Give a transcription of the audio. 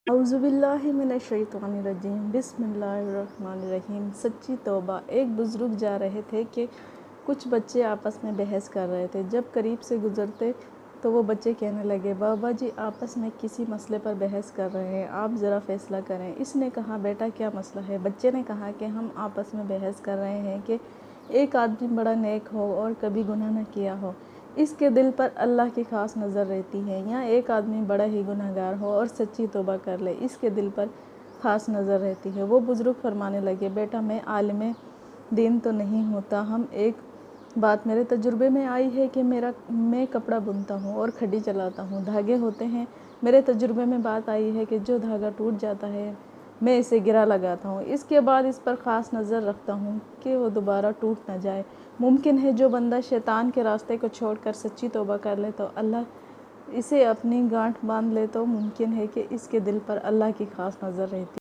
औज़ुबिल्लाहिमिनश्शैतानिर्रजीम बिस्मिल्लाहिर्रहमानिर्रहीम। सच्ची तौबा। एक बुज़ुर्ग जा रहे थे कि कुछ बच्चे आपस में बहस कर रहे थे। जब करीब से गुज़रते तो वो बच्चे कहने लगे, बाबा जी आपस में किसी मसले पर बहस कर रहे हैं, आप ज़रा फ़ैसला करें। इसने कहा, बेटा क्या मसला है? बच्चे ने कहा कि हम आपस में बहस कर रहे हैं कि एक आदमी बड़ा नेक हो और कभी गुनाह न किया हो, इसके दिल पर अल्लाह की ख़ास नज़र रहती है, या एक आदमी बड़ा ही गुनहगार हो और सच्ची तौबा कर ले, इसके दिल पर ख़ास नज़र रहती है। वो बुज़ुर्ग फरमाने लगे, बेटा मैं आलिम दीन तो नहीं होता, हम एक बात मेरे तजुर्बे में आई है कि मैं कपड़ा बुनता हूँ और खड्डी चलाता हूँ, धागे होते हैं। मेरे तजुर्बे में बात आई है कि जो धागा टूट जाता है मैं इसे गिरा लगाता हूँ, इसके बाद इस पर ख़ास नज़र रखता हूँ कि वो दोबारा टूट ना जाए। मुमकिन है जो बंदा शैतान के रास्ते को छोड़कर सच्ची तौबा कर ले तो अल्लाह इसे अपनी गांठ बांध ले, तो मुमकिन है कि इसके दिल पर अल्लाह की ख़ास नज़र रहती